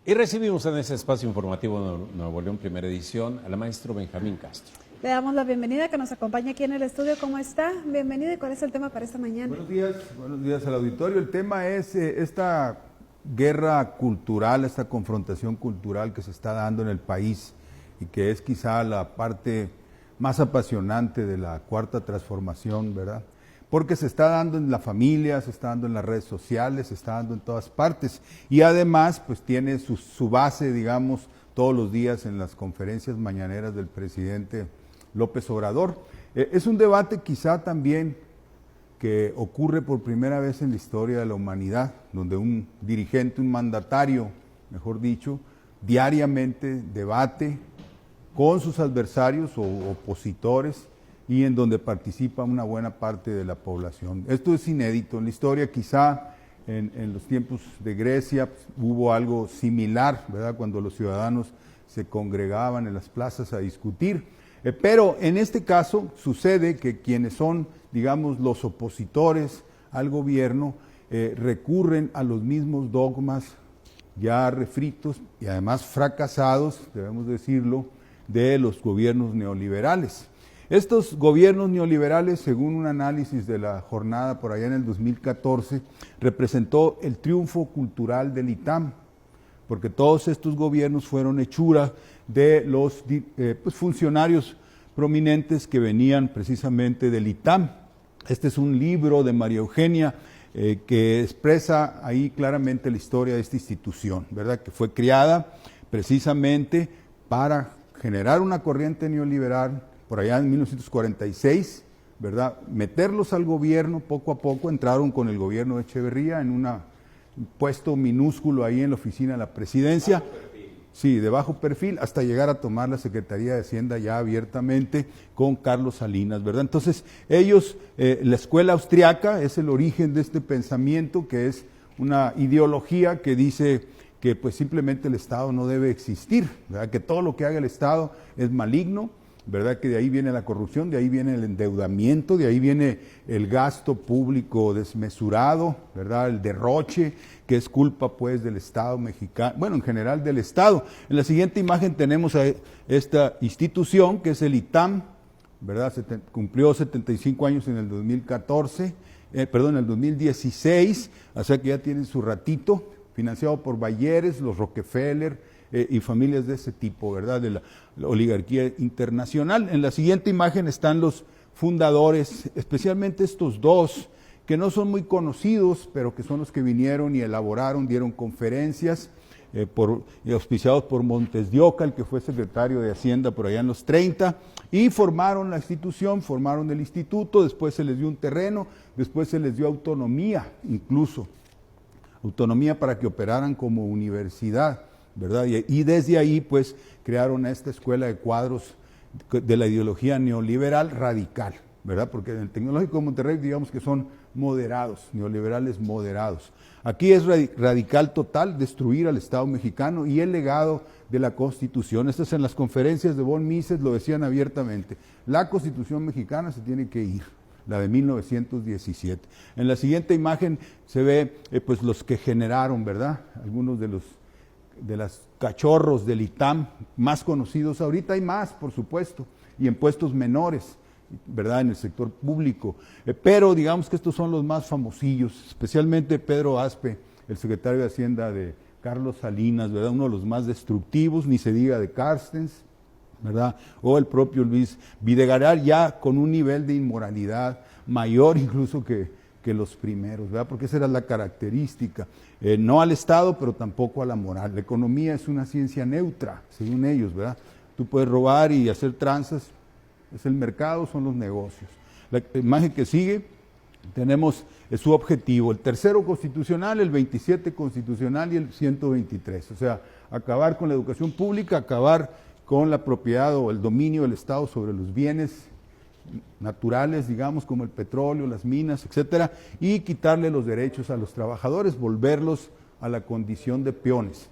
Y recibimos en ese espacio informativo Nuevo León, primera edición, a la maestra Benjamín Castro. Le damos la bienvenida, que nos acompaña aquí en el estudio. ¿Cómo está? Bienvenido. ¿Y cuál es el tema para esta mañana? Buenos días al auditorio. El tema es esta guerra cultural, esta confrontación cultural que se está dando en el país y que es quizá la parte más apasionante de la cuarta transformación, ¿verdad? Porque se está dando en la familia, se está dando en las redes sociales, se está dando en todas partes y además pues tiene su base, digamos, todos los días en las conferencias mañaneras del presidente López Obrador. Es un debate quizá también que ocurre por primera vez en la historia de la humanidad, donde un dirigente, un mandatario, mejor dicho, diariamente debate con sus adversarios o opositores y en donde participa una buena parte de la población. Esto es inédito en la historia, quizá en los tiempos de Grecia pues, hubo algo similar, ¿verdad? Cuando los ciudadanos se congregaban en las plazas a discutir, pero en este caso sucede que quienes son, digamos, los opositores al gobierno recurren a los mismos dogmas ya refritos y además fracasados, debemos decirlo, de los gobiernos neoliberales. Estos gobiernos neoliberales, según un análisis de la jornada por allá en el 2014, representó el triunfo cultural del ITAM, porque todos estos gobiernos fueron hechura de los funcionarios prominentes que venían precisamente del ITAM. Este es un libro de María Eugenia que expresa ahí claramente la historia de esta institución, ¿verdad? Que fue creada precisamente para generar una corriente neoliberal por allá en 1946, ¿verdad? Meterlos al gobierno poco a poco, entraron con el gobierno de Echeverría en un puesto minúsculo ahí en la oficina de la presidencia. Sí, de bajo perfil, hasta llegar a tomar la Secretaría de Hacienda ya abiertamente con Carlos Salinas, ¿verdad? Entonces, ellos, la escuela austriaca es el origen de este pensamiento, que es una ideología que dice que pues simplemente el Estado no debe existir, ¿verdad? Que todo lo que haga el Estado es maligno, ¿verdad? Que de ahí viene la corrupción, de ahí viene el endeudamiento, de ahí viene el gasto público desmesurado, ¿verdad? El derroche, que es culpa pues del Estado mexicano, bueno, en general del Estado. En la siguiente imagen tenemos a esta institución que es el ITAM, ¿verdad? Cumplió 75 años en el 2014, en el 2016, o sea que ya tienen su ratito, financiado por Bayeres, los Rockefeller y familias de ese tipo, ¿verdad? De la oligarquía internacional. En la siguiente imagen están los fundadores, especialmente estos dos, que no son muy conocidos, pero que son los que vinieron y elaboraron, dieron conferencias, auspiciados por Montes de Oca, el que fue secretario de Hacienda por allá en los 30, y formaron la institución, formaron el instituto, después se les dio un terreno, después se les dio autonomía, incluso autonomía para que operaran como universidad, ¿verdad? Y desde ahí pues crearon esta escuela de cuadros de la ideología neoliberal radical, ¿verdad? Porque en el Tecnológico de Monterrey digamos que son moderados, neoliberales moderados. Aquí es radical total, destruir al Estado mexicano y el legado de la Constitución. Estas en las conferencias de von Mises lo decían abiertamente, la Constitución mexicana se tiene que ir, la de 1917. En la siguiente imagen se ve pues los que generaron, ¿verdad? Algunos de las cachorros del ITAM más conocidos. Ahorita hay más, por supuesto, y en puestos menores, ¿verdad? En el sector público. Pero digamos que estos son los más famosillos, especialmente Pedro Aspe, el secretario de Hacienda de Carlos Salinas, ¿verdad? Uno de los más destructivos, ni se diga de Carstens, ¿verdad? O el propio Luis Videgaray, ya con un nivel de inmoralidad mayor incluso que los primeros, ¿verdad? Porque esa era la característica, no al Estado, pero tampoco a la moral. La economía es una ciencia neutra, según ellos, ¿verdad? Tú puedes robar y hacer tranzas, es el mercado, son los negocios. La imagen que sigue, tenemos su objetivo, el tercero constitucional, el 27 constitucional y el 123, o sea, acabar con la educación pública, acabar con la propiedad o el dominio del Estado sobre los bienes naturales, digamos, como el petróleo, las minas, etcétera, y quitarle los derechos a los trabajadores, volverlos a la condición de peones,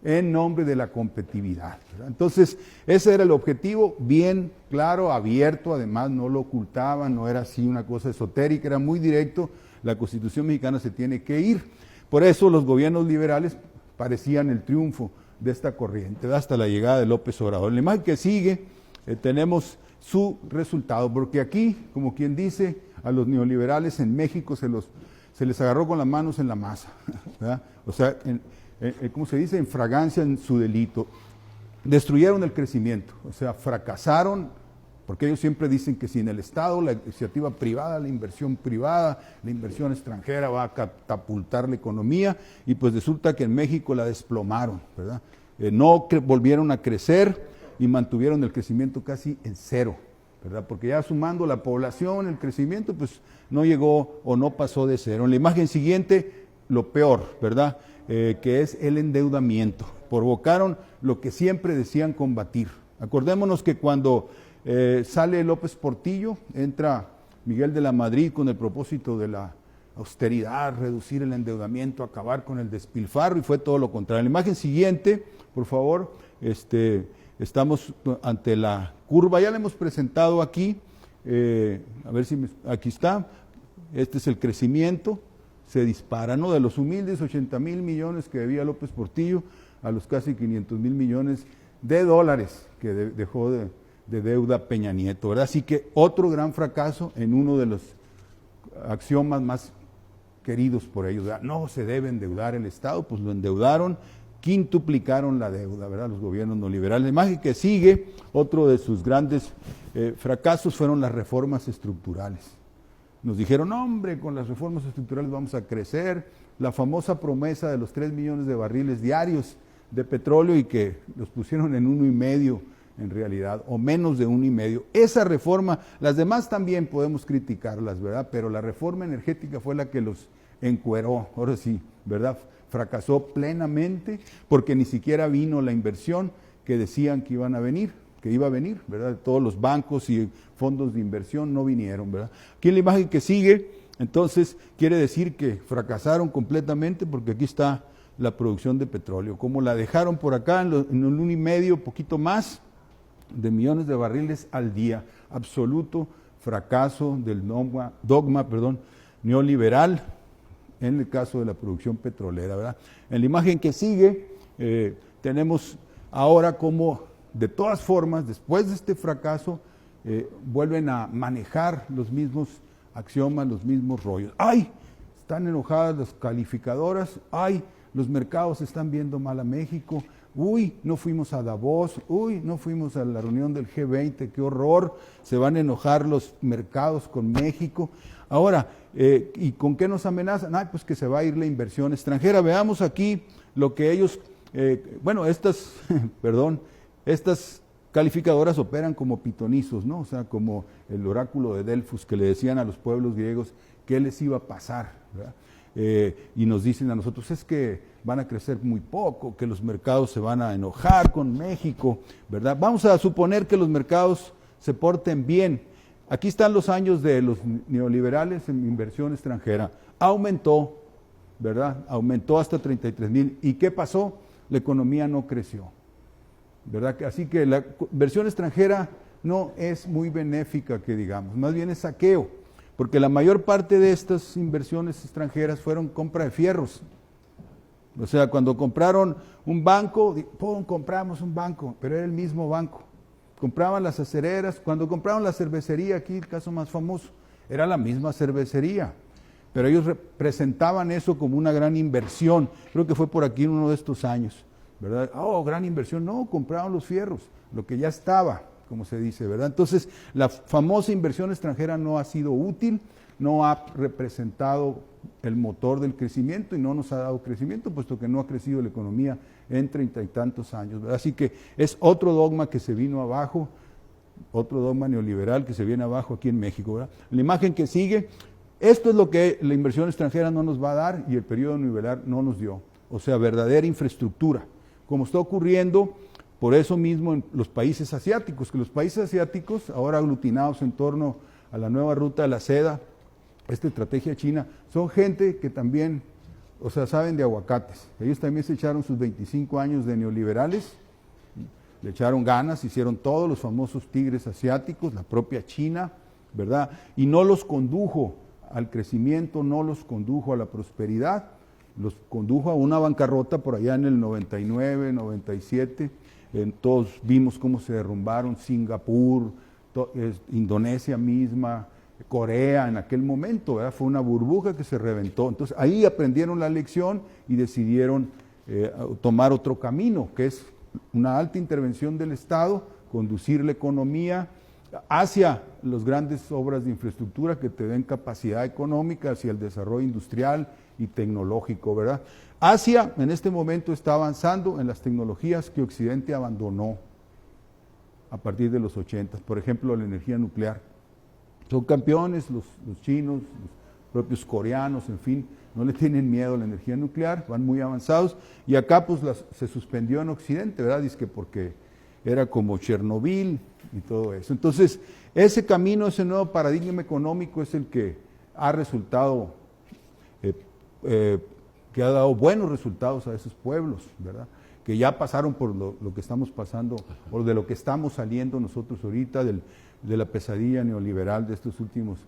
en nombre de la competitividad, ¿verdad? Entonces, ese era el objetivo, bien claro, abierto, además no lo ocultaban, no era así una cosa esotérica, era muy directo, la Constitución mexicana se tiene que ir. Por eso los gobiernos liberales parecían el triunfo de esta corriente, ¿verdad? Hasta la llegada de López Obrador. En la imagen que sigue tenemos su resultado, porque aquí, como quien dice, a los neoliberales en México se les agarró con las manos en la masa, ¿verdad? O sea, ¿cómo se dice? En fragancia en su delito. Destruyeron el crecimiento, o sea, fracasaron, porque ellos siempre dicen que sin el Estado, la iniciativa privada, la inversión extranjera va a catapultar la economía, y pues resulta que en México la desplomaron, ¿verdad? No volvieron a crecer y mantuvieron el crecimiento casi en cero, ¿verdad? Porque ya sumando la población, el crecimiento, pues no llegó o no pasó de cero. En la imagen siguiente, lo peor, ¿verdad? Que es el endeudamiento. Provocaron lo que siempre decían combatir. Acordémonos que cuando sale López Portillo, entra Miguel de la Madrid con el propósito de la austeridad, reducir el endeudamiento, acabar con el despilfarro, y fue todo lo contrario. En la imagen siguiente, por favor, estamos ante la curva, ya la hemos presentado aquí, a ver si aquí está, este es el crecimiento, se dispara, ¿no? De los humildes 80,000 millones que debía López Portillo a los casi 500,000 millones de dólares que dejó de deuda Peña Nieto, ¿verdad? Así que otro gran fracaso en uno de los axiomas más queridos por ellos, ¿verdad? No se debe endeudar el Estado, pues lo endeudaron, quintuplicaron la deuda, ¿verdad? Los gobiernos neoliberales. La imagen que sigue, otro de sus grandes fracasos fueron las reformas estructurales. Nos dijeron, hombre, con las reformas estructurales vamos a crecer, la famosa promesa de los 3 millones de barriles diarios de petróleo, y que los pusieron en 1,5 en realidad, o menos de 1,5. Esa reforma, las demás también podemos criticarlas, ¿verdad? Pero la reforma energética fue la que los encueró, ahora sí, ¿verdad? Fracasó plenamente porque ni siquiera vino la inversión que decían que iba a venir, ¿verdad? Todos los bancos y fondos de inversión no vinieron, ¿verdad? Aquí en la imagen que sigue, entonces, quiere decir que fracasaron completamente, porque aquí está la producción de petróleo, como la dejaron por acá en el 1,5, poquito más de millones de barriles al día. Absoluto fracaso del dogma neoliberal en el caso de la producción petrolera, ¿verdad? En la imagen que sigue tenemos ahora como, de todas formas, después de este fracaso, vuelven a manejar los mismos axiomas, los mismos rollos. ¡Ay! Están enojadas las calificadoras. ¡Ay! Los mercados están viendo mal a México. Uy, no fuimos a Davos. Uy, no fuimos a la reunión del G20. ¡Qué horror! Se van a enojar los mercados con México. Ahora, ¿y con qué nos amenazan? Pues que se va a ir la inversión extranjera. Veamos aquí lo que ellos, estas calificadoras operan como pitonizos, ¿no? O sea, como el oráculo de Delfos, que le decían a los pueblos griegos qué les iba a pasar, ¿verdad? Y nos dicen a nosotros, es que van a crecer muy poco, que los mercados se van a enojar con México, ¿verdad? Vamos a suponer que los mercados se porten bien. Aquí están los años de los neoliberales en inversión extranjera. Aumentó, ¿verdad? Aumentó hasta 33,000. ¿Y qué pasó? La economía no creció, ¿verdad? Así que la inversión extranjera no es muy benéfica, que digamos, más bien es saqueo, porque la mayor parte de estas inversiones extranjeras fueron compra de fierros. O sea, cuando compraron un banco, ¡pum!, compramos un banco, pero era el mismo banco. Compraban las acereras, cuando compraron la cervecería, aquí el caso más famoso, era la misma cervecería, pero ellos presentaban eso como una gran inversión. Creo que fue por aquí en uno de estos años, ¿verdad? Oh, gran inversión. No, compraron los fierros, lo que ya estaba, como se dice, ¿verdad? Entonces, la famosa inversión extranjera no ha sido útil, no ha representado el motor del crecimiento y no nos ha dado crecimiento, puesto que no ha crecido la economía en 30 y tantos años, ¿verdad? Así que es otro dogma que se vino abajo, otro dogma neoliberal que se viene abajo aquí en México, ¿verdad? La imagen que sigue, esto es lo que la inversión extranjera no nos va a dar y el periodo neoliberal no nos dio, o sea, verdadera infraestructura, como está ocurriendo por eso mismo en los países asiáticos, que los países asiáticos, ahora aglutinados en torno a la nueva ruta de la seda, esta estrategia china, son gente que también, o sea, saben de aguacates. Ellos también se echaron sus 25 años de neoliberales, le echaron ganas, hicieron todos los famosos tigres asiáticos, la propia China, ¿verdad? Y no los condujo al crecimiento, no los condujo a la prosperidad, los condujo a una bancarrota por allá en el 99, 97. Todos vimos cómo se derrumbaron Singapur, Indonesia misma, Corea en aquel momento, ¿verdad? Fue una burbuja que se reventó. Entonces ahí aprendieron la lección y decidieron tomar otro camino, que es una alta intervención del Estado, conducir la economía hacia las grandes obras de infraestructura que te den capacidad económica, hacia el desarrollo industrial y tecnológico, ¿verdad? Asia en este momento está avanzando en las tecnologías que Occidente abandonó a partir de los 80, por ejemplo, la energía nuclear. Son campeones los chinos, los propios coreanos, en fin, no le tienen miedo a la energía nuclear, van muy avanzados, y acá pues se suspendió en Occidente, ¿verdad? Dice que porque era como Chernobyl y todo eso. Entonces, ese camino, ese nuevo paradigma económico es el que ha resultado, que ha dado buenos resultados a esos pueblos, ¿verdad? Que ya pasaron por lo que estamos pasando, o de lo que estamos saliendo nosotros ahorita, de la pesadilla neoliberal de estos últimos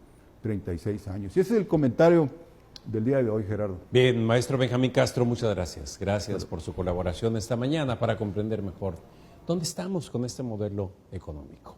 36 años. Y ese es el comentario del día de hoy, Gerardo. Bien, maestro Benjamín Castro, muchas gracias. Gracias por su colaboración esta mañana para comprender mejor dónde estamos con este modelo económico.